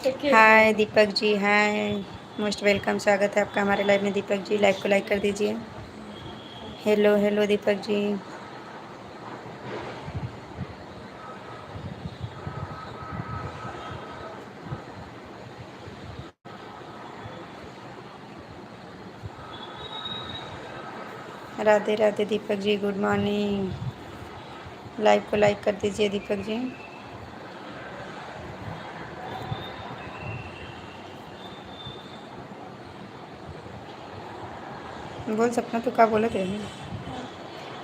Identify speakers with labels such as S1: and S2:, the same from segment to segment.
S1: हाय दीपक जी, हाय। Most welcome, स्वागत है आपका हमारे लाइव में। दीपक जी, लाइव को लाइक कर दीजिए। Hello hello Deepak ji. Radhe Radhe Deepak ji, good morning. Live को लाइक कर दीजिए दीपक जी। बोल सपना, तू का बोलत रही?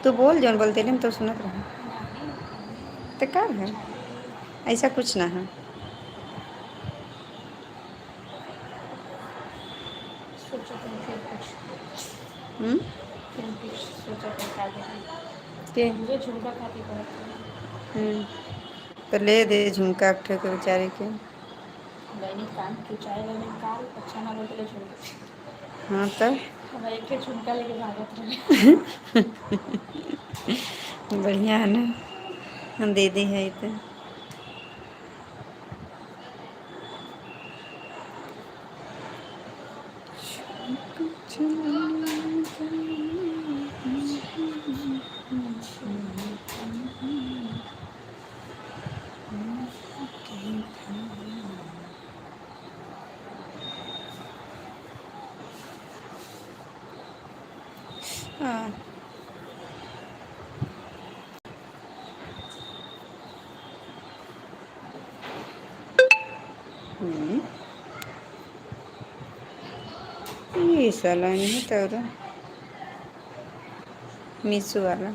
S1: तू बोल, जौन बोलते रहे तो सुनत रहे। तो का है? ऐसा कुछ ना है। हम्म? के
S2: मुझे झुमका खाती बहुत
S1: हम्म, तो ले दे झुमका के बेचारे के।
S2: दैनिक काम की चाय लेने काल अच्छा ना बोले झुमका।
S1: हाँ तो
S2: हम एक झुमका लेके भागत रहे।
S1: बढ़िया है ना, हम दे दी है तो। हाँ, ये साला नहीं तो मीशो वाला।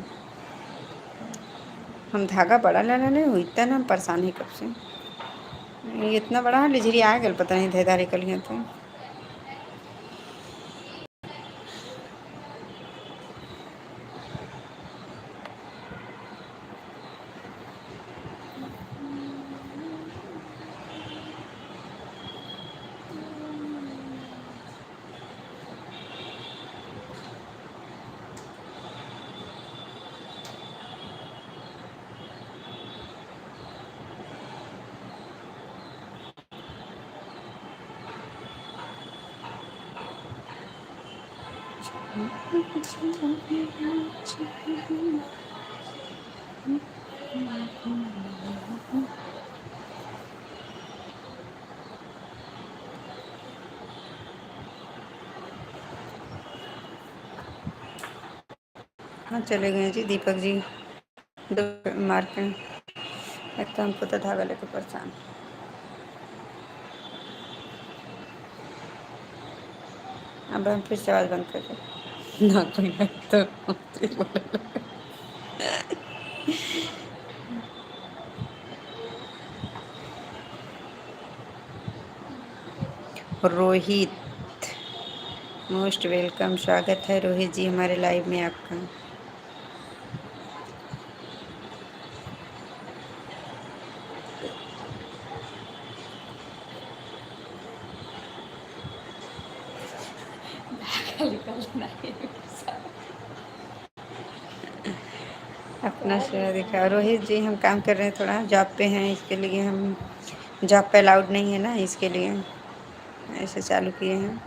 S1: हम धागा बड़ा लेना नहीं हुई इतना ना, हम परेशान ही कब से। ये इतना बड़ा है, लिजरी आ गल, पता नहीं धैर्य कलियाँ तो। हाँ चले गए जी दीपक जी, दो मार्केट। एक तो हमको तो धागा लेके परेशान। अब हम फिर से आवाज़ बंद कर दे ना, कोई नहीं तो फिर बोले लगे। रोहित, मोस्ट वेलकम, स्वागत है रोहित जी हमारे लाइव में आपका। अपना शेयर दिखा रोहित जी। हम काम कर रहे हैं, थोड़ा जॉब पे हैं, इसके लिए हम जॉब पे अलाउड नहीं है ना, इसके लिए ऐसे चालू किए हैं।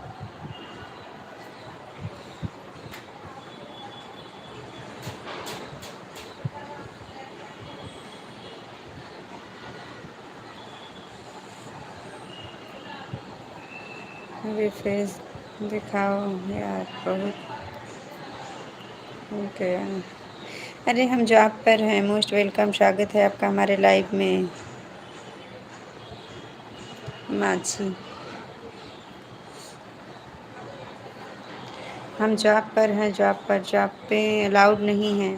S1: अभी फेस दिखाओ यार, बहुत ओके। अरे हम जॉब पर हैं, मोस्ट वेलकम, स्वागत है आपका हमारे लाइव में। माछी, हम जॉब पर हैं, जॉब पर, जॉब पे अलाउड नहीं है।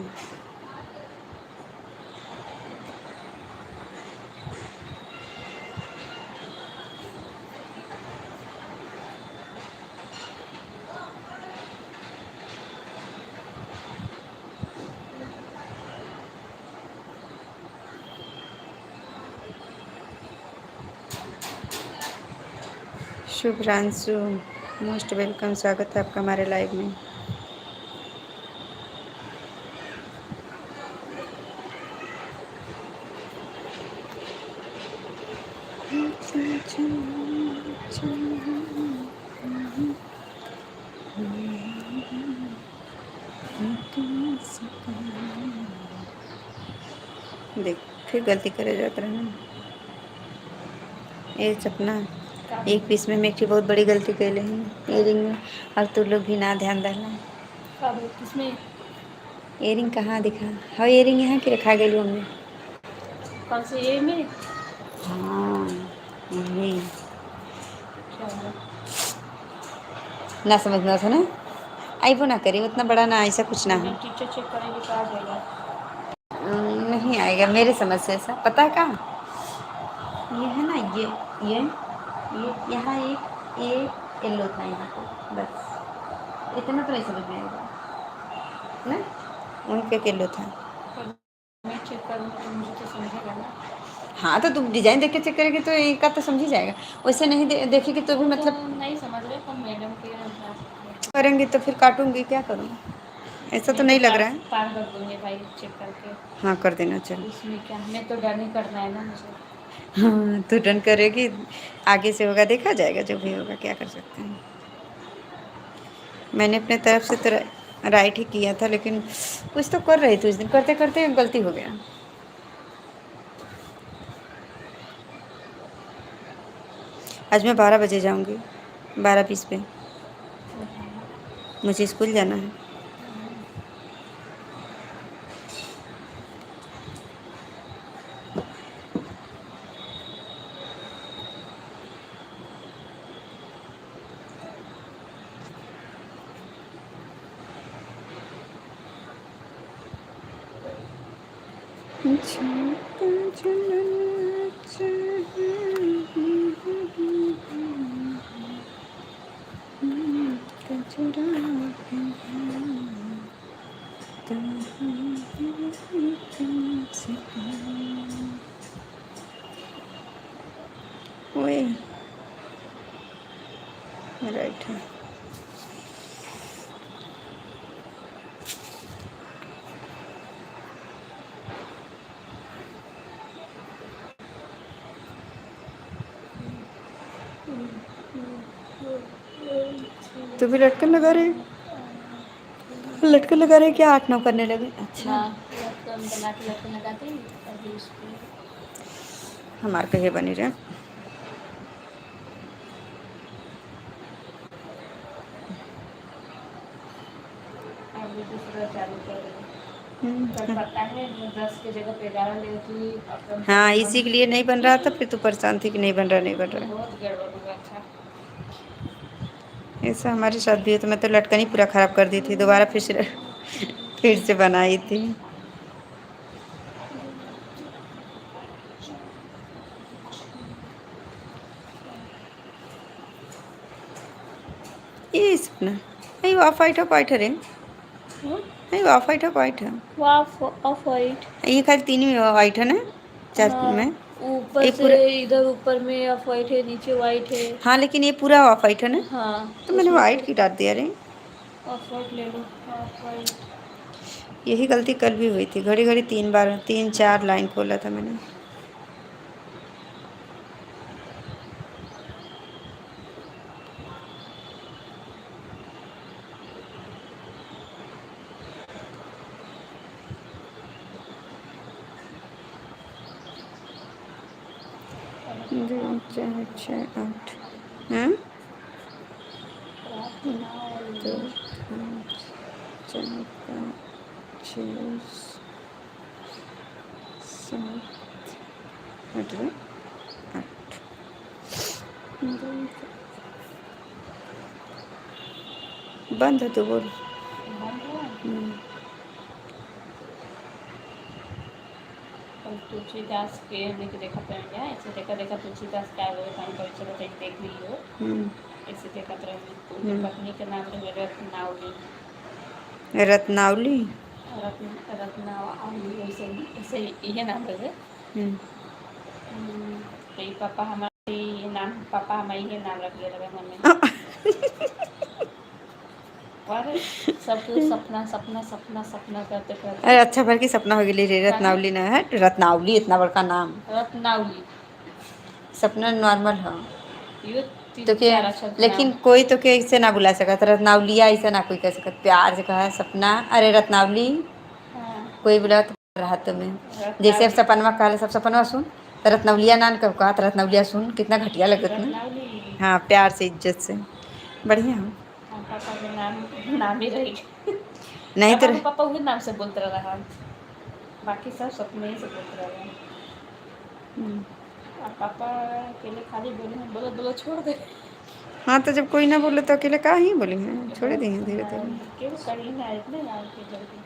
S1: शुभ्रांशु, मोस्ट वेलकम, स्वागत है आपका हमारे लाइव में। देख फिर गलती करे जाता रहा ये सपना एक पीस में एक बहुत बड़ी गलती कैले हैं इयरिंग में। अब तू लोग भी ना ध्यान देना।
S2: किसमें
S1: इयरिंग कहाँ दिखा? हाँ इयरिंग यहाँ की रखा गई हमने।
S2: कौन से ये में?
S1: हाँ यही
S2: चलो
S1: ना समझना था ना। आई वो ना करी उतना बड़ा ना ऐसा कुछ ना है।
S2: टीचर चेक करेंगे तो आ जाएगा।
S1: नहीं आएगा मेरे समझ से ऐसा। पता है कहाँ ये है ना ये यहाँ एक येलो था यहाँ पे बस इतना तो नहीं समझ में आएगा ना। उनके येलो था।
S2: मैं चेक करूँगी तो मुझे तो समझेगा ना।
S1: हाँ तो तुम डिजाइन देख के चेक करेगी तो एक तो समझ ही जाएगा। वैसे नहीं देखेगी तो भी मतलब
S2: तो नहीं समझ रहे तो मैडम के
S1: करेंगी तो फिर काटूंगी क्या करूँ। ऐसा तो नहीं लग रहा है।
S2: पार कर दूँगी भाई चेक करके।
S1: हाँ कर देना चलो।
S2: उसमें क्या हमें तो डर नहीं करना है ना मुझे।
S1: हाँ तो डन करेगी आगे से होगा देखा जाएगा जो भी होगा क्या कर सकते हैं। मैंने अपने तरफ से तो राइट ही किया था लेकिन कुछ तो कर रही थी उस दिन करते करते गलती हो गया। आज मैं 12 बजे जाऊंगी 12:20 पे। मुझे स्कूल जाना है। वही राइट है। तो भी लटकन लगा रहे क्या 8-9 करने लगे? अच्छा
S2: बना के लटकन लगाते हैं अभी उसको
S1: हमारे कहे बनी रहे।
S2: अभी दूसरा चालू कर रहे हैं। पता है 10 की जगह पे 11 लेती।
S1: हाँ इसी के लिए नहीं बन रहा था फिर तो परेशान थी कि नहीं बन रहा
S2: बहुत गड़बड़ हुआ था।
S1: ऐसा हमारे साथ भी है। तो मैं तो लटकन ही पूरा ख़राब कर दी थी दोबारा फिर से बनाई थी। ये सपना नहीं ऑफ वाइट है रे। नहीं ऑफ वाइट है।
S2: ऑफ वाइट
S1: ये खाली 3 में वाइट है ना 4 में
S2: ऊपर
S1: ये
S2: से
S1: पूरा।
S2: इधर ऊपर में ऑफ वाइट है नीचे वाइट है।
S1: हाँ लेकिन ये पूरा ऑफ वाइट है ना।
S2: हाँ
S1: तो मैंने वाइट की डाल दिया रे।
S2: ऑफ वाइट ले लो ऑफ वाइट।
S1: यही गलती कल भी हुई थी घड़ी 3-4 लाइन खोला था मैंने। दो 4 6 8 हाँ 2 5 4 5 6 7 8 बंद है तो बोल।
S2: तुलसीदास के लेके देखा रहेंगे ऐसे देखा तुलसीदास का काम कर चलो कहीं देख ली हो ऐसे देखा रहेंगे। उनकी पत्नी के नाम रहे रत्नावली।
S1: रत्नावली
S2: रत्नावली ऐसे ऐसे ये नाम रहे। तो पापा हमारे ये नाम पापा हमारे ये नाम रख दिया लगा मन में। और सब सपना सपना सपना सपना करते करते
S1: अरे अच्छा भर की सपना हो गई रे रत्नावली ना है रत्नावली इतना बड़का नाम।
S2: रत्नावली
S1: सपना नॉर्मल हो
S2: यो
S1: तो
S2: तीन
S1: के,
S2: चार अक्षर के
S1: लेकिन
S2: नाम।
S1: कोई तो के इससे ना बुला सकत, रत्नावलिया ऐसा ना कोई कह सकत, प्यार से कहा सपना, अरे रत्नावली,
S2: हाँ
S1: कोई बोला तो राहत में। जैसे अब
S2: रत्नावली।
S1: सपनवा कहले सब सपनवा सुन, तो रत्नवलिया नान कब कहा, तो रत्नवलिया सुन, कितना घटिया लगत ना।
S2: रत्नावली।
S1: हाँ, प्यार से इज्जत से, बढ़िया हो।
S2: हाँ पापा के नाम ही रही।
S1: नहीं तो
S2: पापा को पापा वही नाम से बोलते रहा, बाकी सब सपने ही से बोलते रहा। और पापा के लिए खाली बोले बोलो बोलो छोड़ दे।
S1: हाँ तो जब कोई ना बोले तो अकेले का ही बोलेंगे, छोड़ देंगे धीरे धीरे।
S2: क्यों करी ना इतने नाम के जल्दी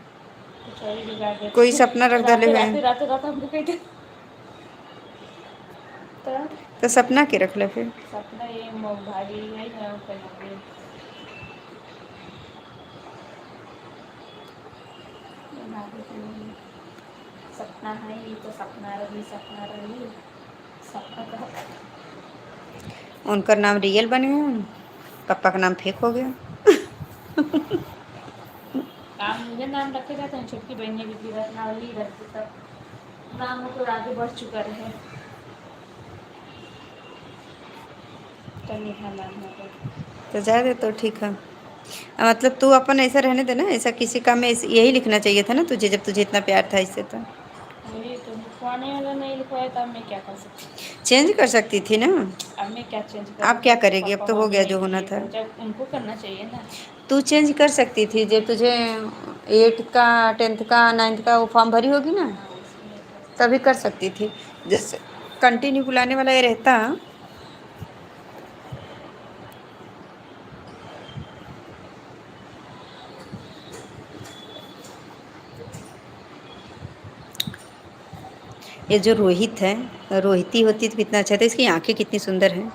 S2: कुछ और ही बिगाड़
S1: कोई
S2: देते।
S1: सपना रख डाले
S2: राते
S1: हुए
S2: राते राते रात हमको कहते तो
S1: तो सपना के रख ले फिर।
S2: सपना ये भाभी है ना कहीं सपना है ये तो सपना रही सपना का
S1: उनका नाम रियल बन गया, पापा का नाम फेक हो गया।
S2: काम मुझे नाम रखेगा तो छोटकी बहन ने भी रत्नावली रखी, तब नाम तो आगे बढ़ चुका रहे। मीठा नाम है
S1: तो जा दे तो ठीक है। मतलब तू अपन ऐसा रहने दे ना, ऐसा किसी काम में यही लिखना चाहिए था ना तुझे, जब तुझे इतना प्यार था इससे तो।
S2: वही तो लिखवाने वाला नहीं लिखवाया तो अब मैं क्या कर सकती
S1: चेंज कर सकती थी ना।
S2: हूँ। अब मैं क्या चेंज करूँ
S1: आप क्या
S2: जब
S1: करेगी, अब
S2: पापा
S1: तो हो
S2: मम्मी
S1: गया
S2: ने
S1: जो होना
S2: किए
S1: था।
S2: तो जब उनको करना चाहिए ना।
S1: तू चेंज कर सकती थी, जब तुझे 8th का 10th का 9th का वो फॉर्म भरी होगी ना,
S2: हाँ उसमें
S1: तभी कर सकती थी। जैसे कंटिन्यू बुलाने वाला ये रहता। ये जो रोहित है, रोहिती होती तो कितना अच्छा था, इसकी आंखें कितनी सुंदर हैं।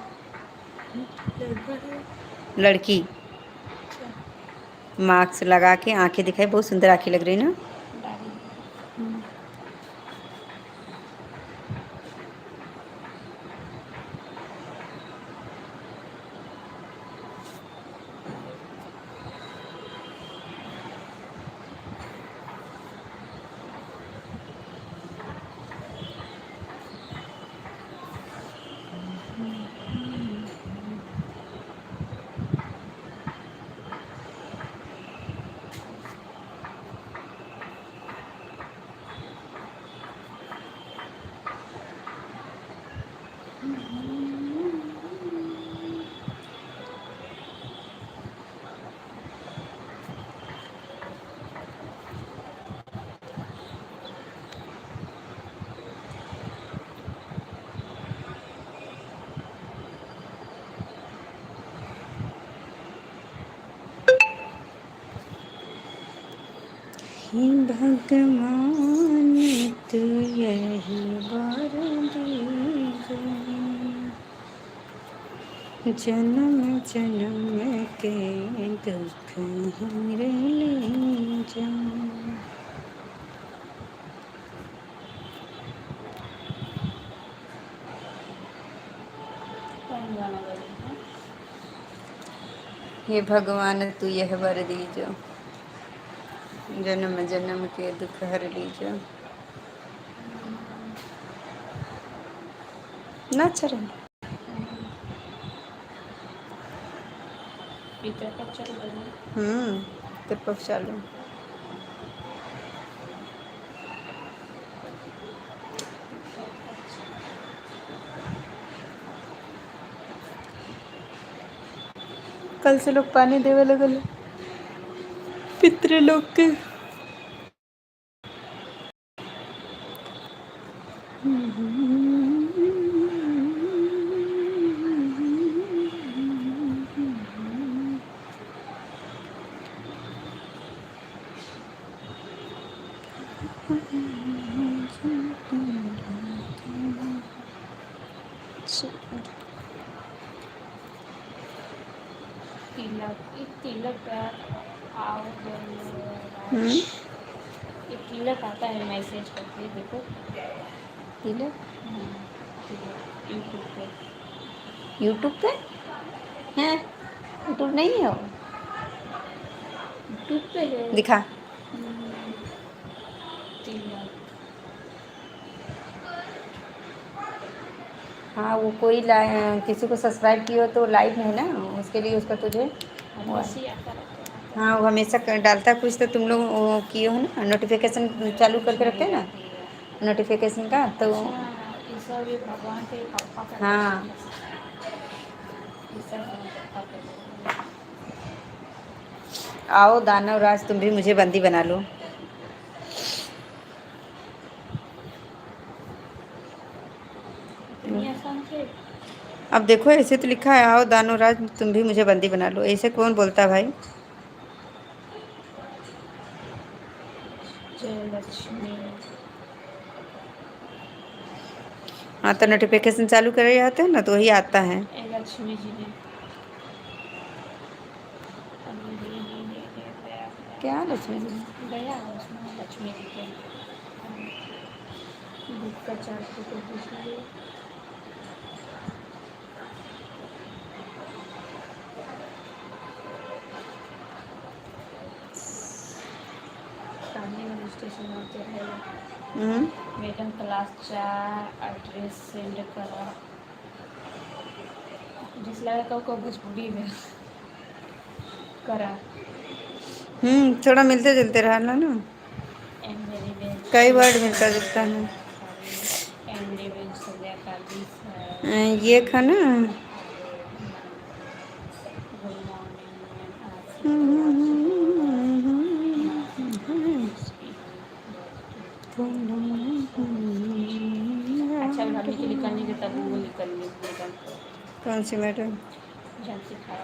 S1: लड़की मास्क लगा के आंखें दिखाई, बहुत सुंदर आंखें लग रही ना।
S2: डाली
S1: हे भगवान तू यही वर दीजो, जन्म जन्म के दुख हर लीजो।
S2: कौन गाना बजे है।
S1: हे भगवान तू यह वर दीजो, जन्म जन्म के दुख हर लीजो। ना अच्छा रहे।
S2: पीटर का चल बजे
S1: कृपा चालू। कल से लोग पानी देवे लगल पितृ लोग के।
S2: तिलक आओ
S1: हम्म,
S2: ये तिलक आता है मैसेज करके देखो।
S1: तिलक
S2: यूट्यूब पे
S1: यूट्यूब पे है, यूट्यूब नहीं है वो,
S2: यूट्यूब पे है।
S1: दिखा।
S2: तिलक
S1: हाँ वो कोई किसी को सब्सक्राइब किया हो तो लाइव है ना, उसके लिए उसका तुझे वो
S2: हमेशा ही आता रहता है तो
S1: हाँ वो हमेशा डालता है कुछ, तो तुम लोग वो किए हो ना, नोटिफिकेशन चालू
S2: कुछ
S1: करके रखते
S2: नहीं
S1: हैं ना
S2: आती है।
S1: नोटिफिकेशन का, तो
S2: अच्छा, ये सब ये भगवान के पापा का
S1: हाँ।
S2: करते हैं। ये सब मेरे पापा करते हैं।
S1: आओ दानव राज, तुम भी मुझे बंदी बना लो।
S2: इतनी आसान थे।
S1: अब देखो ऐसे तो लिखा है, आओ दानव राज तुम भी मुझे बंदी बना लो, ऐसे कौन बोलता है भाई।
S2: जय लक्ष्मी।
S1: हाँ तो नोटिफिकेशन चालू करे जाते हैं ना तो वही आता है।
S2: ए लक्ष्मी जी ने अभी गया
S1: क्या लक्ष्मी जी?
S2: गया उसमें लक्ष्मी जी के बुक का 4 फोटो खींचिए। सामने में रजिस्ट्रेशन होते रहेगा।
S1: हम्म।
S2: मैडम क्लास 4 एड्रेस सेंड करा। जिस लड़का को भोजपुरी में करा।
S1: थोड़ा मिलते जुलते रहा ना,
S2: एंड मेरी बेंच
S1: कई
S2: शुभ
S1: वर्ड मिलता जुलता है।
S2: संध्याकाळी एंड मेरी बेंच संध्याकाळी
S1: ये खा ना।
S2: गुड मॉर्निंग आज क्लास अच्छा हमने के लिए करने के तब वो निकल गई मैडम
S1: कौन सी मैडम?
S2: झांसी खाया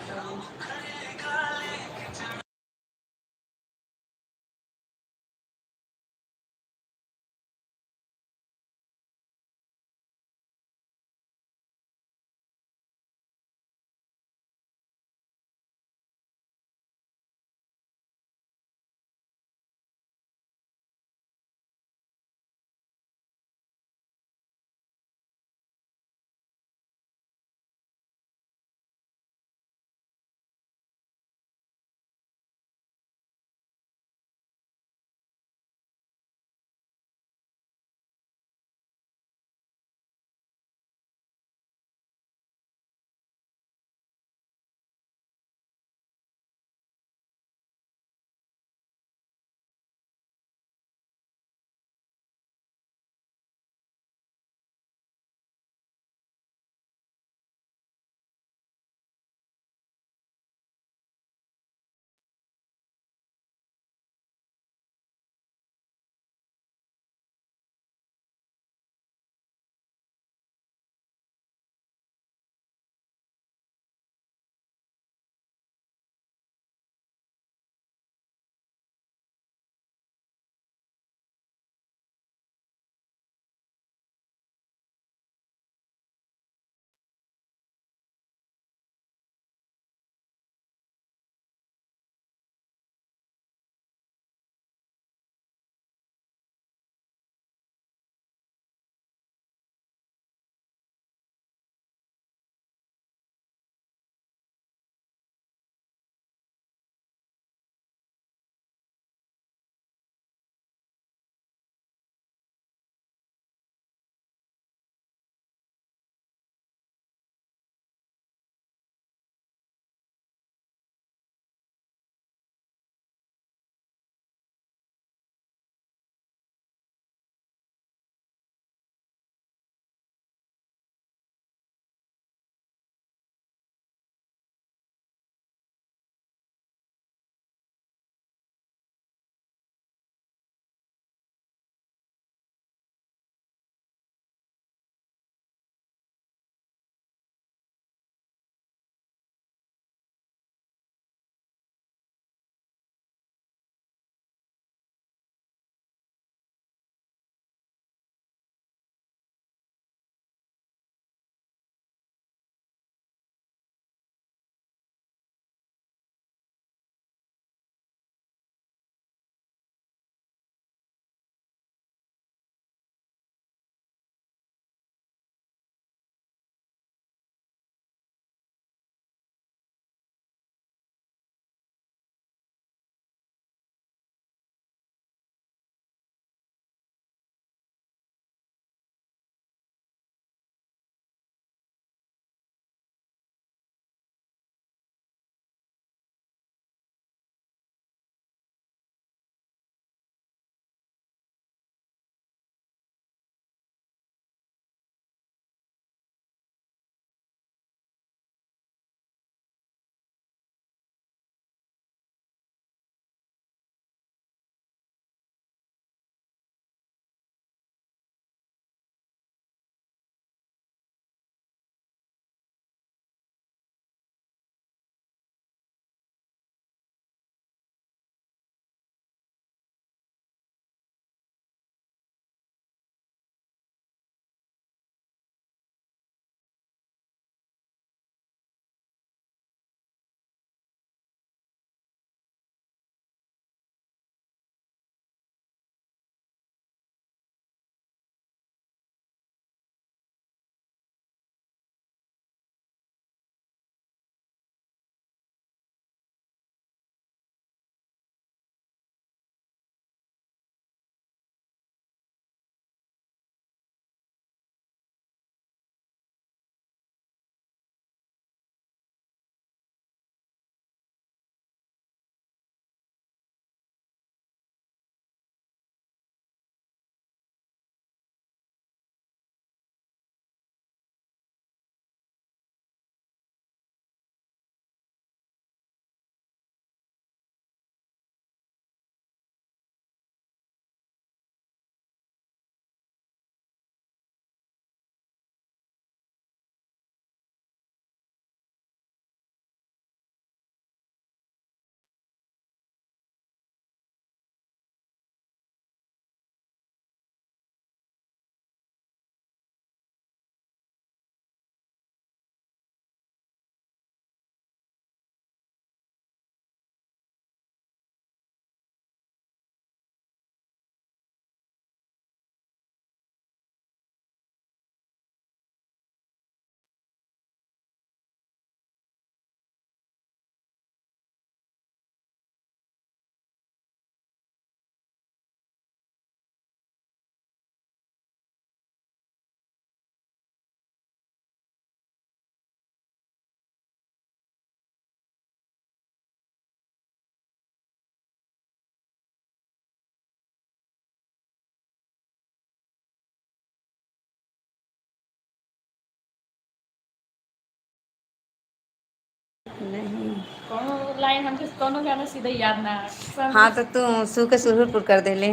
S1: नहीं।
S2: कोनो लाइन हमके कोनो गाना सीधे याद ना है सब।
S1: हाँ तो तू सू के सुरहुरपुर कर दे ले,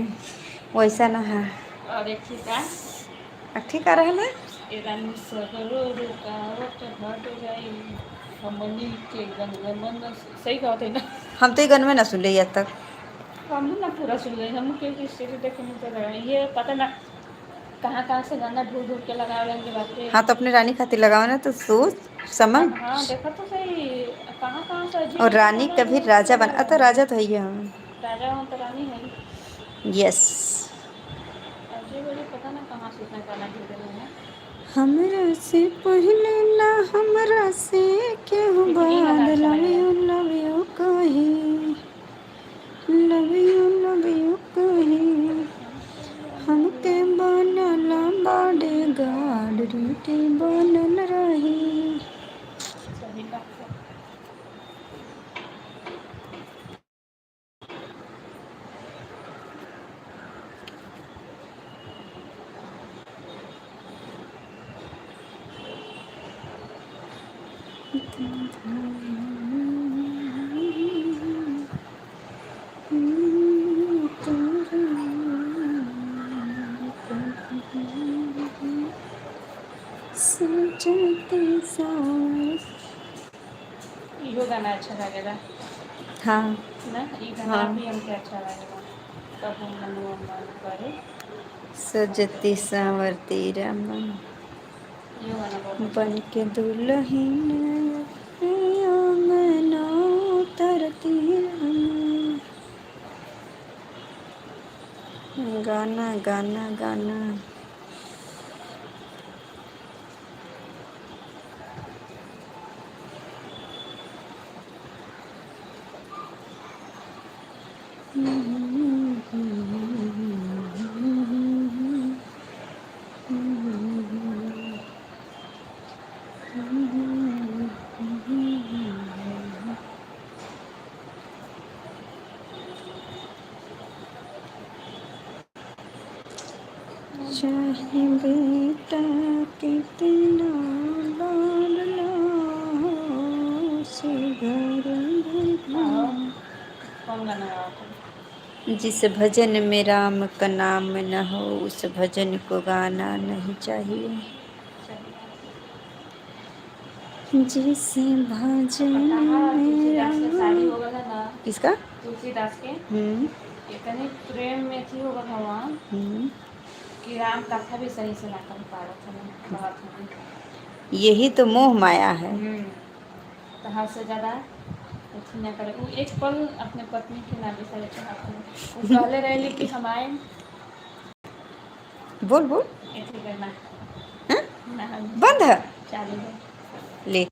S1: वैसा ना है।
S2: और एक ठीक है,
S1: ठीक आ रहा है ना।
S2: ए रानी सगरो रुकावट हट गई, हमनी के गंगमन। सही कहा थे ना।
S1: हम तो ये गाने में ना सुन ले आज तक।
S2: हम ना पूरा सुन गए, हम क्योंकि स्टेटस देखने में चल रहा है ये पता ना कहाँ कहाँ से गाना ढूंढ ढूंढ के लगा लेंगे बात पे।
S1: हाँ तो अपने रानी खातिर लगाओ ना, तो सोच समझ।
S2: हाँ देखा तो सही, कहाँ कहाँ से
S1: और
S2: अजीब
S1: रानी
S2: गाना
S1: कभी
S2: ढूंढ के
S1: राजा
S2: लगा
S1: बना, तो
S2: लेंगे।
S1: राजा तो है ही हम।
S2: राजा हो तो रानी है।
S1: यस।
S2: अजीब अजीब पता ना कहाँ से इतना गाना ढूंढ रहे हैं।
S1: हमरा से पहले ना हमरा से केहू
S2: लेकिन ये गाना
S1: बाद,
S2: अच्छा लगेगा।
S1: लव यू कही, लव यू कही। हमके बनला बॉडी गार्ड, ड्यूटी बनल रही।
S2: सही बात है।
S1: सजते सावर।
S2: इहो गाना अच्छा लगेगा
S1: हाँ
S2: ना, ये गाना
S1: हाँ।
S2: भी हमके अच्छा लगेगा। कब मनुआ मन करे,
S1: सजती सावरती रमन,
S2: ये गाना बहुत अच्छा
S1: बन
S2: है।
S1: के दुल्हन आंगना उतरती रमन। गाना गाना गाना। चाहे बेटा कितना लाडला हो, से घर
S2: आओ,
S1: भर।
S2: कौन गाना गाओ तुम?
S1: जिस भजन में राम का नाम न हो, उस भजन को गाना नहीं चाहिए।
S2: सही बात
S1: जिस भजन
S2: है। कहाँ
S1: में
S2: तुलसीदास के शादी
S1: राम।
S2: हो गया ना,
S1: किसका?
S2: तुलसीदास के
S1: हम्म
S2: इतने प्रेम में थी होगा भगवान
S1: हम्म।
S2: कि राम कथा भी सही से ना कर पा रहे थे ना, बहुत हमें।
S1: यही तो मोह माया है।
S2: तो हद से ज़्यादा अथी ना करे, वो एक पल अपने पत्नी के ना बिसरे चाहत में। वो कहले रहे कि हम आए
S1: बोल बोल।
S2: अथी करना
S1: हाँ?
S2: ना, हम
S1: बंद है।
S2: चालू है।
S1: ले।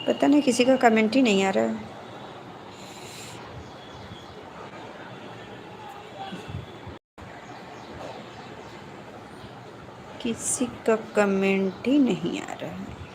S1: पता नहीं किसी का कमेंट ही नहीं आ रहा है। किसी का कमेंट ही नहीं आ रहा है।